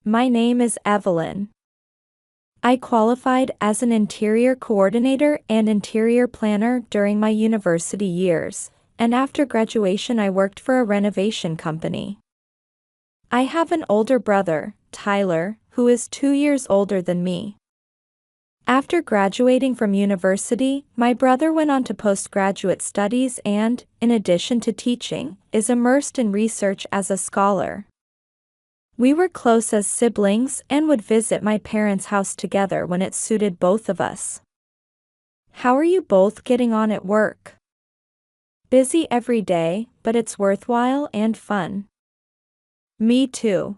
my name is Evelyn. I qualified as an interior coordinator and interior planner during my university years, and after graduation I worked for a renovation company. I have an older brother, Tyler, who is 2 years older than me. After graduating from university, my brother went on to postgraduate studies and, in addition to teaching, is immersed in research as a scholar. We were close as siblings and would visit my parents' house together when it suited both of us. How are you both getting on at work? Busy every day, but it's worthwhile and fun. Me too.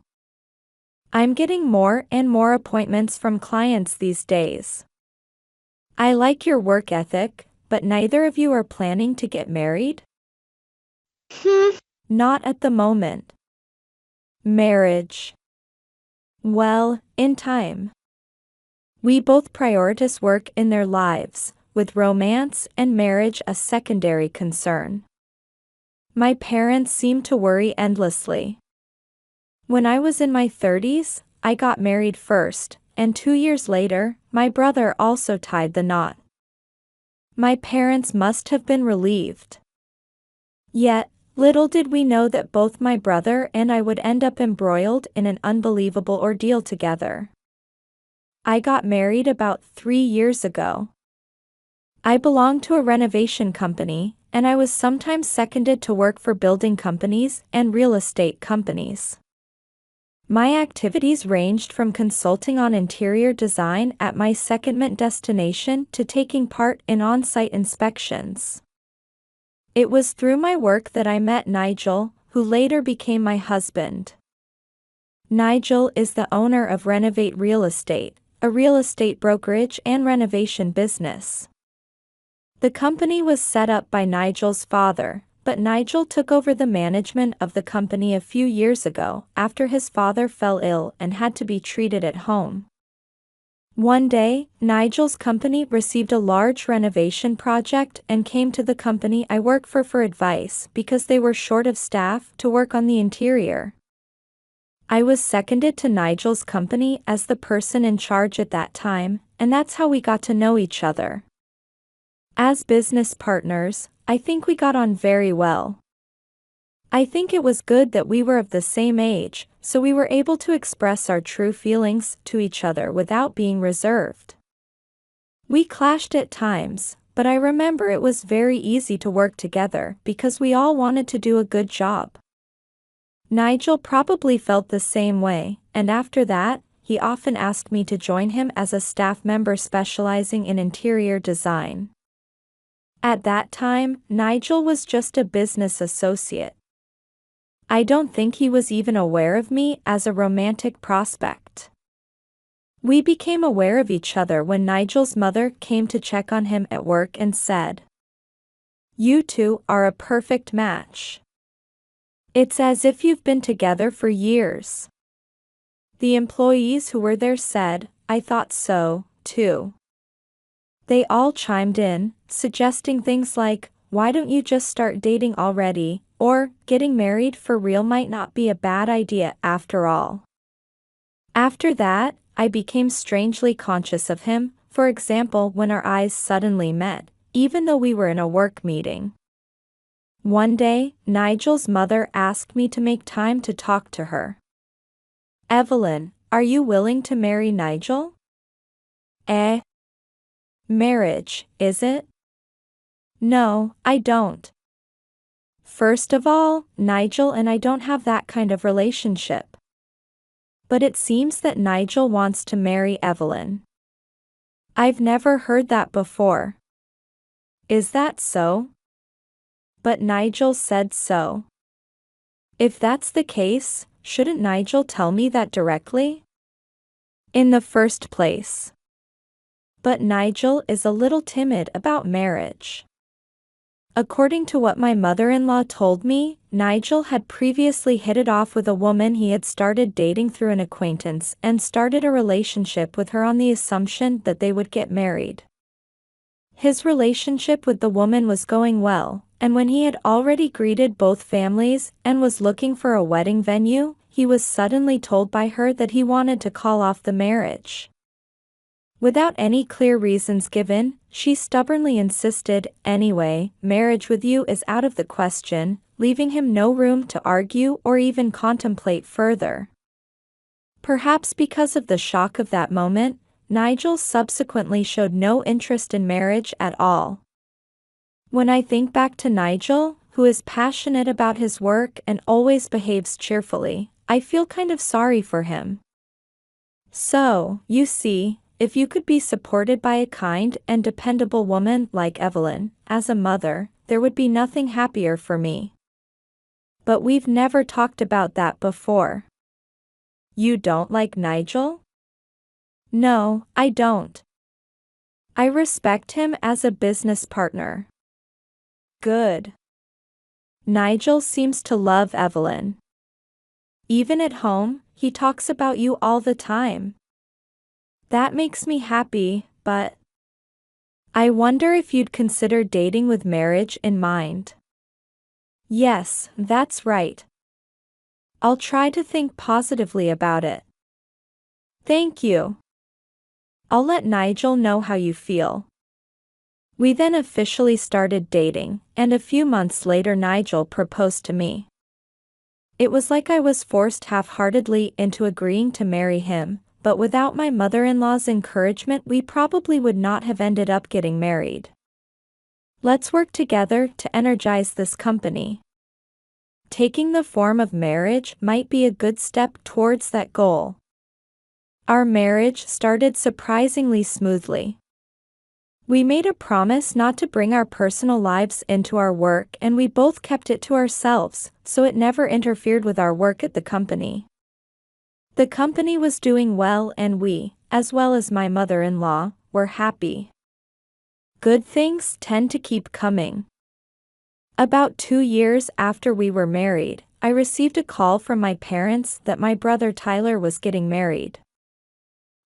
I'm getting more and more appointments from clients these days. I like your work ethic, but neither of you are planning to get married? Not at the moment. Marriage. Well, in time. We both prioritize work in their lives, with romance and marriage a secondary concern. My parents seem to worry endlessly. When I was in my 30s, I got married first, and 2 years later, my brother also tied the knot. My parents must have been relieved. Yet, little did we know that both my brother and I would end up embroiled in an unbelievable ordeal together. I got married about 3 years ago. I belonged to a renovation company, and I was sometimes seconded to work for building companies and real estate companies. My activities ranged from consulting on interior design at my secondment destination to taking part in on-site inspections. It was through my work that I met Nigel, who later became my husband. Nigel is the owner of Renovate Real Estate, a real estate brokerage and renovation business. The company was set up by Nigel's father, but Nigel took over the management of the company a few years ago after his father fell ill and had to be treated at home. One day, Nigel's company received a large renovation project and came to the company I work for advice because they were short of staff to work on the interior. I was seconded to Nigel's company as the person in charge at that time, and that's how we got to know each other. As business partners, I think we got on very well. I think it was good that we were of the same age, so we were able to express our true feelings to each other without being reserved. We clashed at times, but I remember it was very easy to work together because we all wanted to do a good job. Nigel probably felt the same way, and after that, he often asked me to join him as a staff member specializing in interior design. At that time, Nigel was just a business associate. I don't think he was even aware of me as a romantic prospect. We became aware of each other when Nigel's mother came to check on him at work and said, "You two are a perfect match. It's as if you've been together for years." The employees who were there said, "I thought so, too." They all chimed in, suggesting things like, "Why don't you just start dating already?" or "Getting married for real might not be a bad idea after all." After that, I became strangely conscious of him, for example when our eyes suddenly met, even though we were in a work meeting. One day, Nigel's mother asked me to make time to talk to her. "Evelyn, are you willing to marry Nigel?" Marriage, is it? No, I don't. First of all, Nigel and I don't have that kind of relationship. But it seems that Nigel wants to marry Evelyn. I've never heard that before. Is that so? But Nigel said so. If that's the case, shouldn't Nigel tell me that directly? In the first place. But Nigel is a little timid about marriage. According to what my mother-in-law told me, Nigel had previously hit it off with a woman he had started dating through an acquaintance and started a relationship with her on the assumption that they would get married. His relationship with the woman was going well, and when he had already greeted both families and was looking for a wedding venue, he was suddenly told by her that he wanted to call off the marriage. Without any clear reasons given, she stubbornly insisted, "Anyway, marriage with you is out of the question," leaving him no room to argue or even contemplate further. Perhaps because of the shock of that moment, Nigel subsequently showed no interest in marriage at all. When I think back to Nigel, who is passionate about his work and always behaves cheerfully, I feel kind of sorry for him. So, you see, if you could be supported by a kind and dependable woman like Evelyn, as a mother, there would be nothing happier for me. But we've never talked about that before. You don't like Nigel? No, I don't. I respect him as a business partner. Good. Nigel seems to love Evelyn. Even at home, he talks about you all the time. That makes me happy, but I wonder if you'd consider dating with marriage in mind. Yes, that's right. I'll try to think positively about it. Thank you. I'll let Nigel know how you feel. We then officially started dating, and a few months later Nigel proposed to me. It was like I was forced half-heartedly into agreeing to marry him, but without my mother-in-law's encouragement we probably would not have ended up getting married. Let's work together to energize this company. Taking the form of marriage might be a good step towards that goal. Our marriage started surprisingly smoothly. We made a promise not to bring our personal lives into our work, and we both kept it to ourselves, so it never interfered with our work at the company. The company was doing well and we, as well as my mother-in-law, were happy. Good things tend to keep coming. About 2 years after we were married, I received a call from my parents that my brother Tyler was getting married.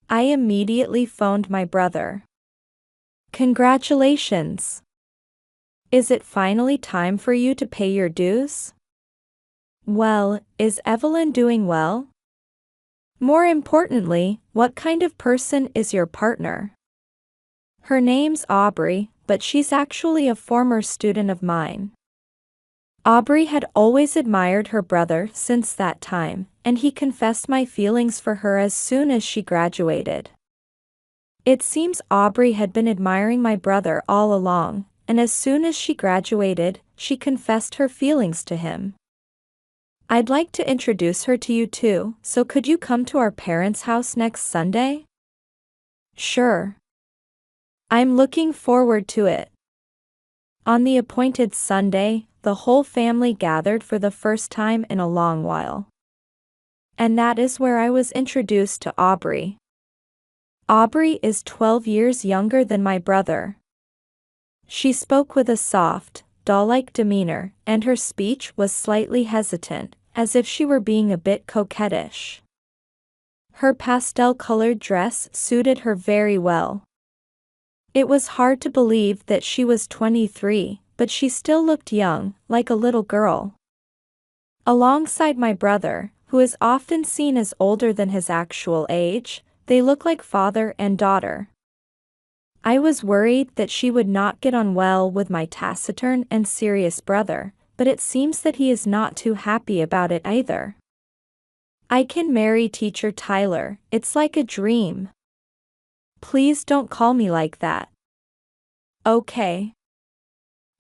I immediately phoned my brother. Congratulations! Is it finally time for you to pay your dues? Well, is Evelyn doing well? More importantly, what kind of person is your partner? Her name's Aubrey, but she's actually a former student of mine. Aubrey had always admired her brother since that time, and he confessed my feelings for her as soon as she graduated. It seems Aubrey had been admiring my brother all along, and as soon as she graduated, she confessed her feelings to him. I'd like to introduce her to you too, so could you come to our parents' house next Sunday? Sure. I'm looking forward to it. On the appointed Sunday, the whole family gathered for the first time in a long while. And that is where I was introduced to Aubrey. Aubrey is 12 years younger than my brother. She spoke with a soft, doll-like demeanor, and her speech was slightly hesitant, as if she were being a bit coquettish. Her pastel-colored dress suited her very well. It was hard to believe that she was 23, but she still looked young, like a little girl. Alongside my brother, who is often seen as older than his actual age, they look like father and daughter. I was worried that she would not get on well with my taciturn and serious brother, but it seems that he is not too happy about it either. I can marry Teacher Tyler, it's like a dream. Please don't call me like that. Okay.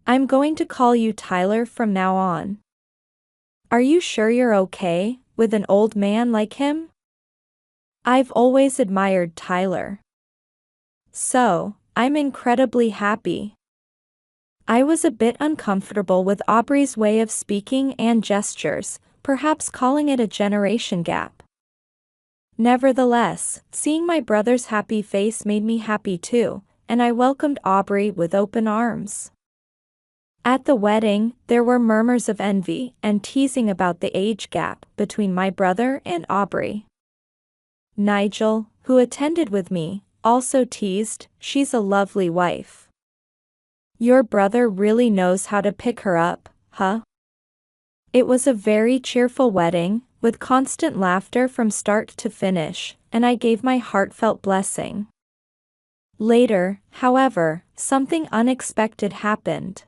I'm going to call you Tyler from now on. Are you sure you're okay with an old man like him? I've always admired Tyler. So, I'm incredibly happy. I was a bit uncomfortable with Aubrey's way of speaking and gestures, perhaps calling it a generation gap. Nevertheless, seeing my brother's happy face made me happy too, and I welcomed Aubrey with open arms. At the wedding, there were murmurs of envy and teasing about the age gap between my brother and Aubrey. Nigel, who attended with me, also teased, "She's a lovely wife. Your brother really knows how to pick her up, huh?" It was a very cheerful wedding, with constant laughter from start to finish, and I gave my heartfelt blessing. Later, however, something unexpected happened.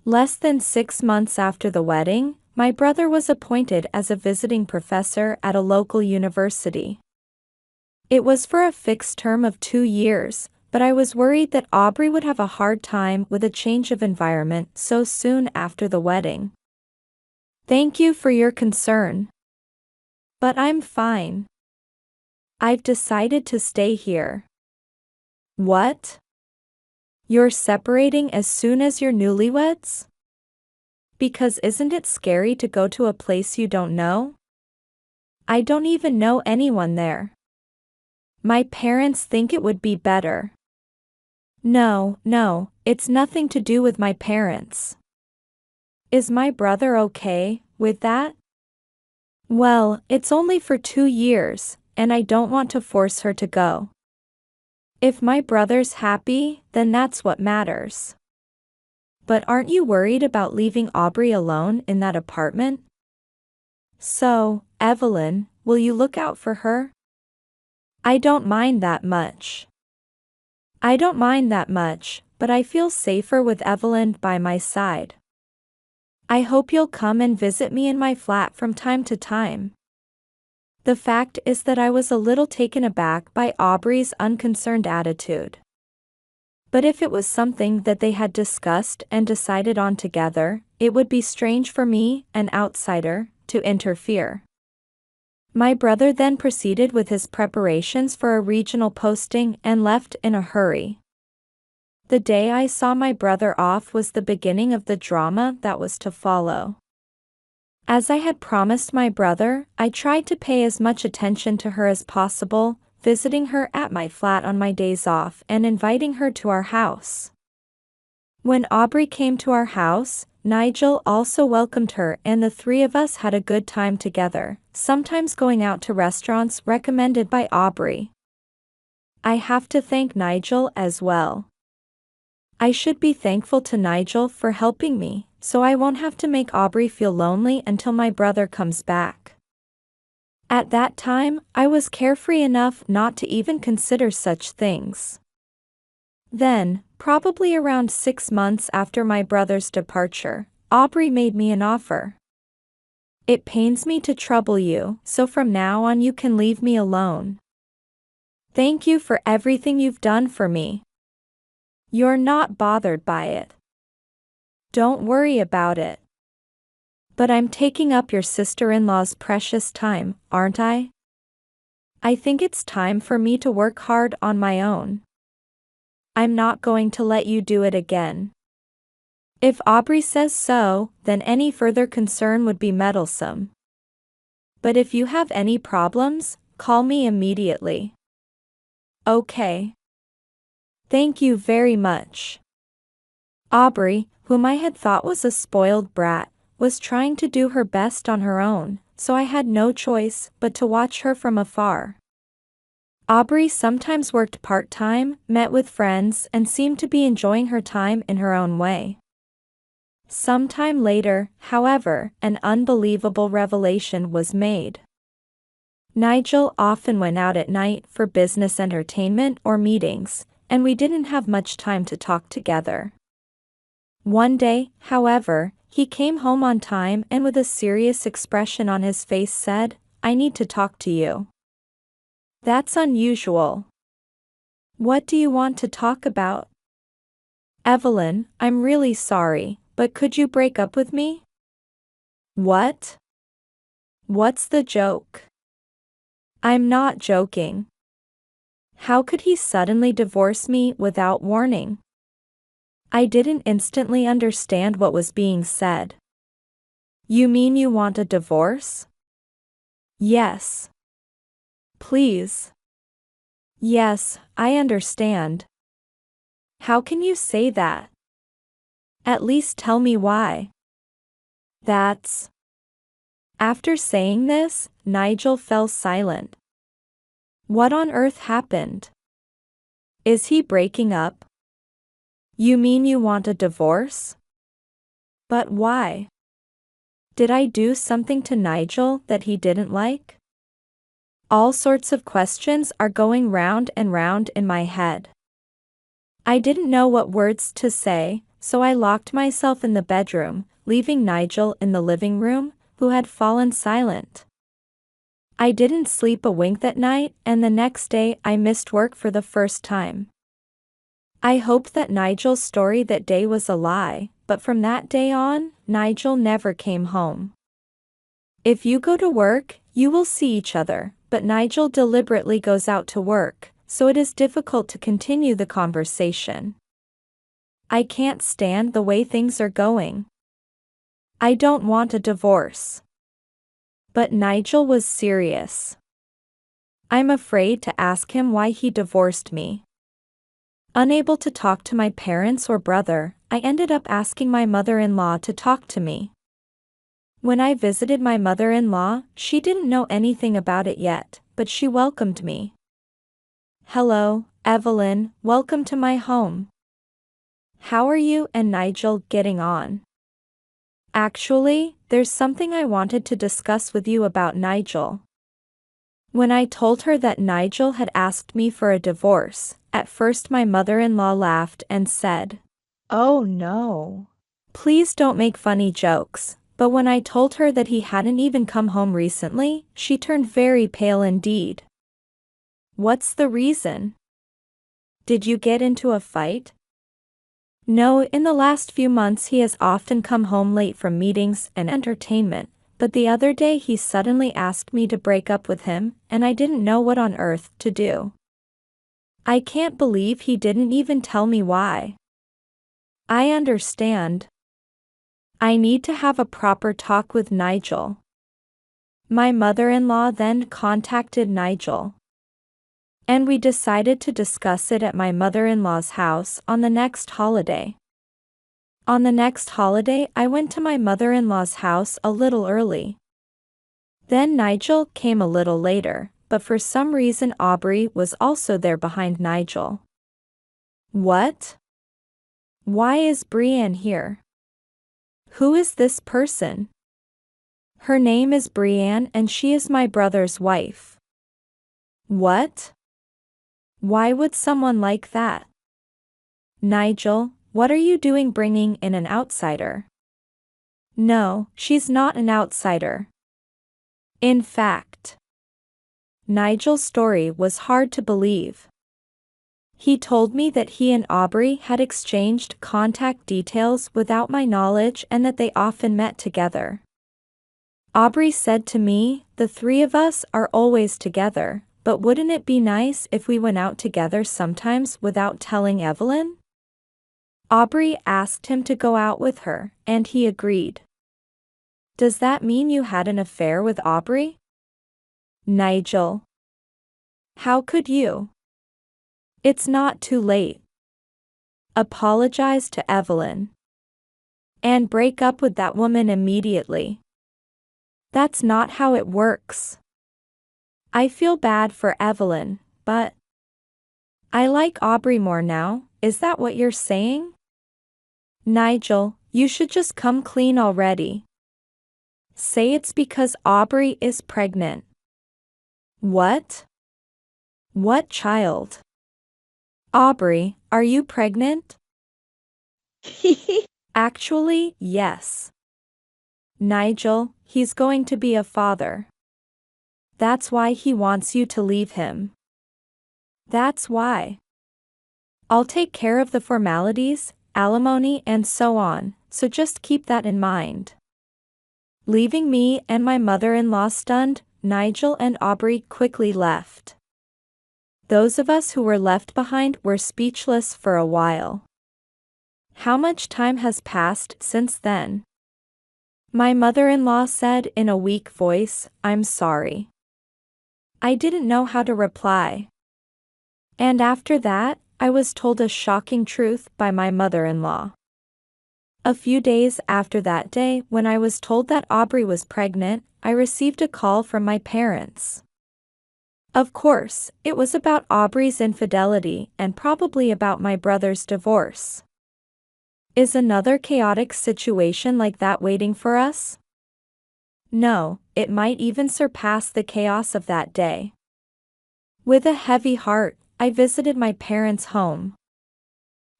Less than 6 months after the wedding, my brother was appointed as a visiting professor at a local university. It was for a fixed term of 2 years, but I was worried that Aubrey would have a hard time with a change of environment so soon after the wedding. Thank you for your concern. But I'm fine. I've decided to stay here. What? You're separating as soon as you're newlyweds? Because isn't it scary to go to a place you don't know? I don't even know anyone there. My parents think it would be better. No, it's nothing to do with my parents. Is my brother okay with that? Well, it's only for 2 years, and I don't want to force her to go. If my brother's happy, then that's what matters. But aren't you worried about leaving Aubrey alone in that apartment? So, Evelyn, will you look out for her? I don't mind that much. But I feel safer with Evelyn by my side. I hope you'll come and visit me in my flat from time to time. The fact is that I was a little taken aback by Aubrey's unconcerned attitude. But if it was something that they had discussed and decided on together, it would be strange for me, an outsider, to interfere. My brother then proceeded with his preparations for a regional posting and left in a hurry. The day I saw my brother off was the beginning of the drama that was to follow. As I had promised my brother, I tried to pay as much attention to her as possible, visiting her at my flat on my days off and inviting her to our house. When Aubrey came to our house, Nigel also welcomed her and the three of us had a good time together, sometimes going out to restaurants recommended by Aubrey. I have to thank Nigel as well. I should be thankful to Nigel for helping me, so I won't have to make Aubrey feel lonely until my brother comes back. At that time, I was carefree enough not to even consider such things. Then, probably around 6 months after my brother's departure, Aubrey made me an offer. It pains me to trouble you, so from now on you can leave me alone. Thank you for everything you've done for me. You're not bothered by it. Don't worry about it. But I'm taking up your sister-in-law's precious time, aren't I? I think it's time for me to work hard on my own. I'm not going to let you do it again. If Aubrey says so, then any further concern would be meddlesome. But if you have any problems, call me immediately. Okay. Thank you very much. Aubrey, whom I had thought was a spoiled brat, was trying to do her best on her own, so I had no choice but to watch her from afar. Aubrey sometimes worked part-time, met with friends, and seemed to be enjoying her time in her own way. Sometime later, however, an unbelievable revelation was made. Nigel often went out at night for business entertainment or meetings, and we didn't have much time to talk together. One day, however, he came home on time and with a serious expression on his face said, "I need to talk to you." That's unusual. What do you want to talk about? Evelyn, I'm really sorry, but could you break up with me? What? What's the joke? I'm not joking. How could he suddenly divorce me without warning? I didn't instantly understand what was being said. You mean you want a divorce? Yes. Please. Yes, I understand. How can you say that? At least tell me why. That's... After saying this, Nigel fell silent. What on earth happened? Is he breaking up? You mean you want a divorce? But why? Did I do something to Nigel that he didn't like? All sorts of questions are going round and round in my head. I didn't know what words to say, so I locked myself in the bedroom, leaving Nigel in the living room, who had fallen silent. I didn't sleep a wink that night, and the next day I missed work for the first time. I hoped that Nigel's story that day was a lie, but from that day on, Nigel never came home. If you go to work, you will see each other, but Nigel deliberately goes out to work, so it is difficult to continue the conversation. I can't stand the way things are going. I don't want a divorce. But Nigel was serious. I'm afraid to ask him why he divorced me. Unable to talk to my parents or brother, I ended up asking my mother-in-law to talk to me. When I visited my mother-in-law, she didn't know anything about it yet, but she welcomed me. "Hello, Evelyn, welcome to my home. How are you and Nigel getting on?" "Actually, there's something I wanted to discuss with you about Nigel." When I told her that Nigel had asked me for a divorce, at first my mother-in-law laughed and said, "Oh no. Please don't make funny jokes," but when I told her that he hadn't even come home recently, she turned very pale indeed. "What's the reason? Did you get into a fight?" "No, in the last few months he has often come home late from meetings and entertainment, but the other day he suddenly asked me to break up with him, and I didn't know what on earth to do. I can't believe he didn't even tell me why." "I understand. I need to have a proper talk with Nigel." My mother-in-law then contacted Nigel, and we decided to discuss it at my mother-in-law's house on the next holiday. On the next holiday, I went to my mother-in-law's house a little early. Then Nigel came a little later, but for some reason Aubrey was also there behind Nigel. "What? Why is Brienne here? Who is this person?" "Her name is Brienne and she is my brother's wife." "What? Why would someone like that?" "Nigel, what are you doing bringing in an outsider?" "No, she's not an outsider. In fact." Nigel's story was hard to believe. He told me that he and Aubrey had exchanged contact details without my knowledge and that they often met together. Aubrey said to me, "The three of us are always together, but wouldn't it be nice if we went out together sometimes without telling Evelyn?" Aubrey asked him to go out with her, and he agreed. "Does that mean you had an affair with Aubrey?" "Nigel. How could you? It's not too late. Apologize to Evelyn. And break up with that woman immediately. That's not how it works. I feel bad for Evelyn, but I like Aubrey more now, is that what you're saying?" "Nigel, you should just come clean already. Say it's because Aubrey is pregnant." "What? What child?" "Aubrey, are you pregnant?" "Actually, yes. Nigel, he's going to be a father. That's why he wants you to leave him." "That's why. I'll take care of the formalities, alimony and so on, so just keep that in mind." Leaving me and my mother-in-law stunned, Nigel and Aubrey quickly left. Those of us who were left behind were speechless for a while. How much time has passed since then? My mother-in-law said in a weak voice, "I'm sorry." I didn't know how to reply. And after that, I was told a shocking truth by my mother-in-law. A few days after that day, when I was told that Aubrey was pregnant, I received a call from my parents. Of course, it was about Aubrey's infidelity and probably about my brother's divorce. Is another chaotic situation like that waiting for us? No, it might even surpass the chaos of that day. With a heavy heart, I visited my parents' home.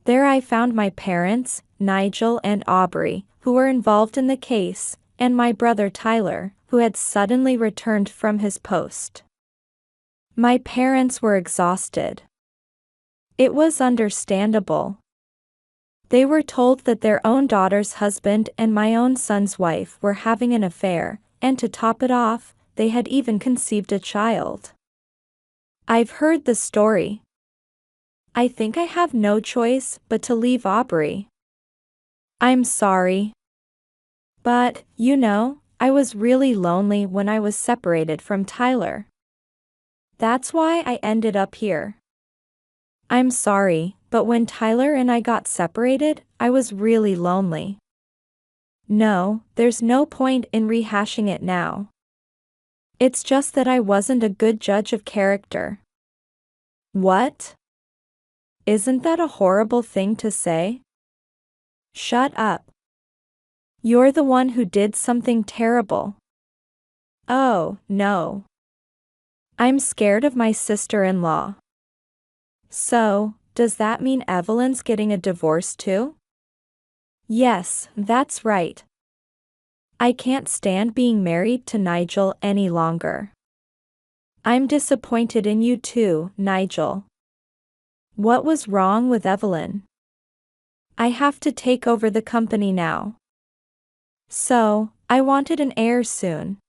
There I found my parents, Nigel and Aubrey, who were involved in the case, and my brother Tyler, who had suddenly returned from his post. My parents were exhausted. It was understandable. They were told that their own daughter's husband and my own son's wife were having an affair, and to top it off, they had even conceived a child. I've heard the story. I think I have no choice but to leave Aubrey. I'm sorry. But, you know, I was really lonely when I was separated from Tyler. That's why I ended up here. I'm sorry, but when Tyler and I got separated, I was really lonely. No, there's no point in rehashing it now. It's just that I wasn't a good judge of character. What? Isn't that a horrible thing to say? Shut up. You're the one who did something terrible. Oh, no. I'm scared of my sister-in-law. So, does that mean Evelyn's getting a divorce too? Yes, that's right. I can't stand being married to Nigel any longer. I'm disappointed in you too, Nigel. What was wrong with Evelyn? I have to take over the company now. So, I wanted an heir soon.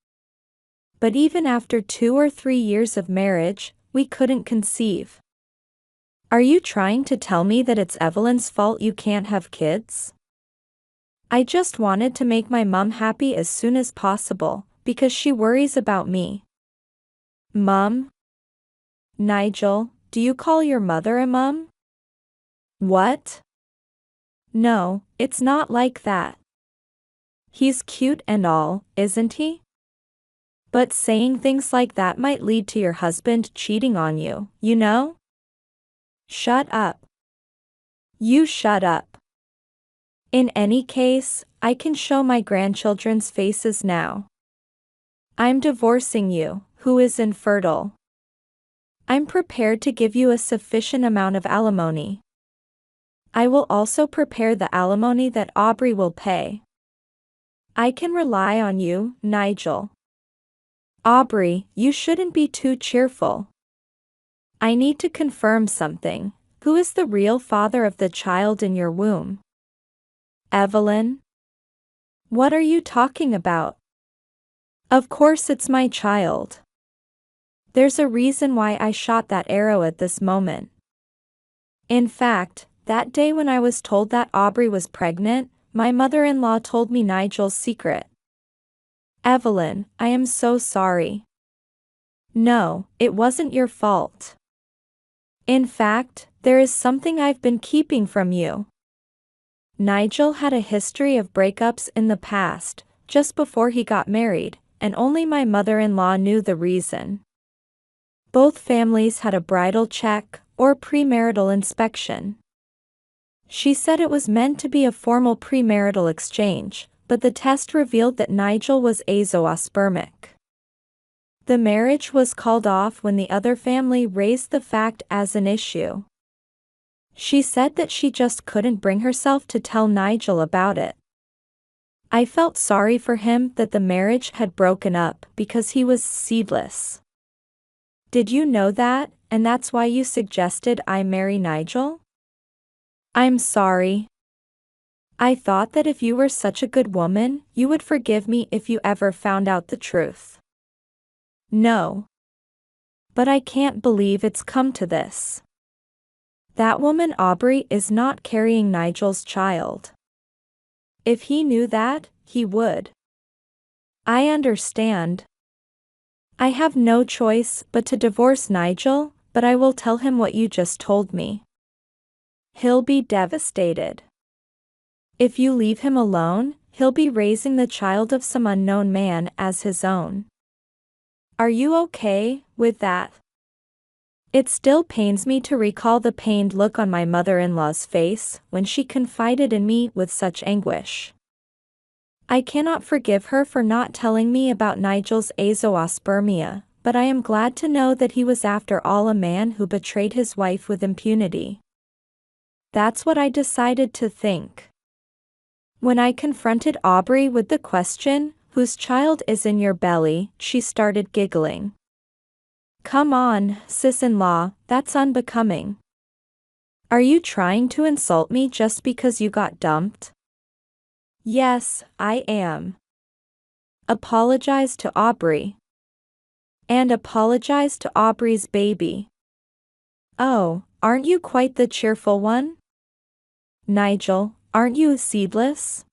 But even after 2 or 3 years of marriage, we couldn't conceive. Are you trying to tell me that it's Evelyn's fault you can't have kids? I just wanted to make my mom happy as soon as possible, because she worries about me. Mum? Nigel, do you call your mother a mum? What? No, it's not like that. He's cute and all, isn't he? But saying things like that might lead to your husband cheating on you, you know? Shut up. You shut up. In any case, I can show my grandchildren's faces now. I'm divorcing you, who is infertile. I'm prepared to give you a sufficient amount of alimony. I will also prepare the alimony that Aubrey will pay. I can rely on you, Nigel. Aubrey, you shouldn't be too cheerful. I need to confirm something. Who is the real father of the child in your womb? Evelyn? What are you talking about? Of course it's my child. There's a reason why I shot that arrow at this moment. In fact, that day when I was told that Aubrey was pregnant, my mother-in-law told me Nigel's secret. Evelyn, I am so sorry. No, it wasn't your fault. In fact, there is something I've been keeping from you. Nigel had a history of breakups in the past, just before he got married, and only my mother-in-law knew the reason. Both families had a bridal check, or premarital inspection. She said it was meant to be a formal premarital exchange, but the test revealed that Nigel was azoospermic. The marriage was called off when the other family raised the fact as an issue. She said that she just couldn't bring herself to tell Nigel about it. I felt sorry for him that the marriage had broken up because he was seedless. Did you know that, and that's why you suggested I marry Nigel? I'm sorry. I thought that if you were such a good woman, you would forgive me if you ever found out the truth. No. But I can't believe it's come to this. That woman Aubrey is not carrying Nigel's child. If he knew that, he would. I understand. I have no choice but to divorce Nigel, but I will tell him what you just told me. He'll be devastated. If you leave him alone, he'll be raising the child of some unknown man as his own. Are you okay with that? It still pains me to recall the pained look on my mother-in-law's face when she confided in me with such anguish. I cannot forgive her for not telling me about Nigel's azoospermia, but I am glad to know that he was after all a man who betrayed his wife with impunity. That's what I decided to think. When I confronted Aubrey with the question, "Whose child is in your belly?" she started giggling. Come on, sis-in-law, that's unbecoming. Are you trying to insult me just because you got dumped? Yes, I am. Apologize to Aubrey. And apologize to Aubrey's baby. Oh, aren't you quite the cheerful one? Nigel, aren't you seedless?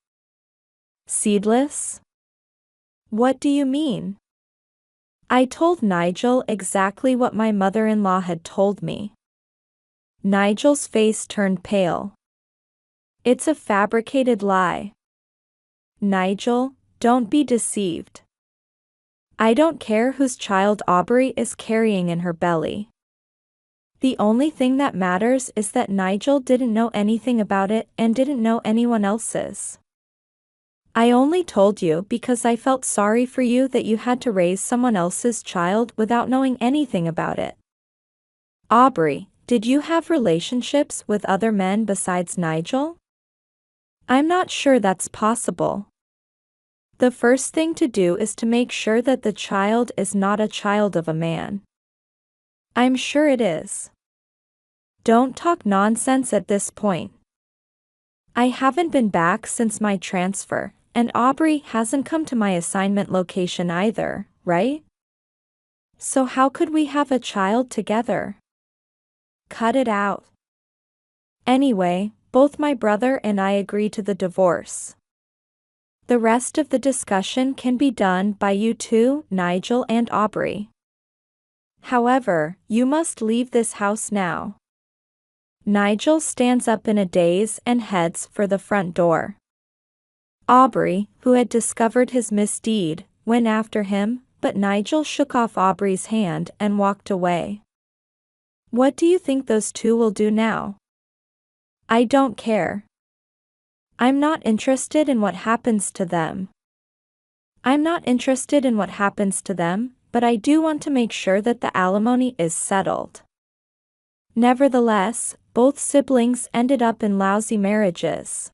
Seedless? What do you mean? I told Nigel exactly what my mother-in-law had told me. Nigel's face turned pale. It's a fabricated lie. Nigel, don't be deceived. I don't care whose child Aubrey is carrying in her belly. The only thing that matters is that Nigel didn't know anything about it and didn't know anyone else's. I only told you because I felt sorry for you that you had to raise someone else's child without knowing anything about it. Aubrey, did you have relationships with other men besides Nigel? I'm not sure that's possible. The first thing to do is to make sure that the child is not a child of a man. I'm sure it is. Don't talk nonsense at this point. I haven't been back since my transfer, and Aubrey hasn't come to my assignment location either, right? So how could we have a child together? Cut it out. Anyway, both my brother and I agree to the divorce. The rest of the discussion can be done by you two, Nigel and Aubrey. However, you must leave this house now. Nigel stands up in a daze and heads for the front door. Aubrey, who had discovered his misdeed, went after him, but Nigel shook off Aubrey's hand and walked away. What do you think those two will do now? I don't care. I'm not interested in what happens to them. I'm not interested in what happens to them, but I do want to make sure that the alimony is settled. Nevertheless, both siblings ended up in lousy marriages.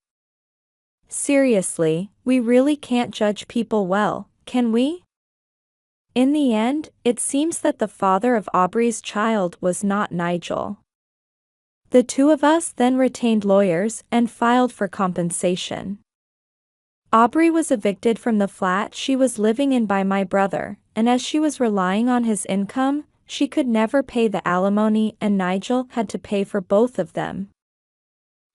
Seriously, we really can't judge people well, can we? In the end, it seems that the father of Aubrey's child was not Nigel. The two of us then retained lawyers and filed for compensation. Aubrey was evicted from the flat she was living in by my brother, and as she was relying on his income, she could never pay the alimony and Nigel had to pay for both of them.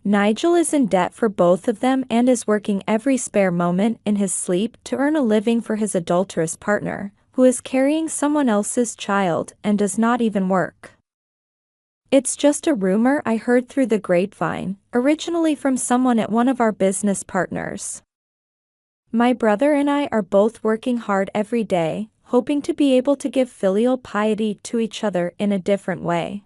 Nigel is in debt for both of them and is working every spare moment in his sleep to earn a living for his adulterous partner, who is carrying someone else's child and does not even work. It's just a rumor I heard through the grapevine, originally from someone at one of our business partners. My brother and I are both working hard every day, hoping to be able to give filial piety to each other in a different way.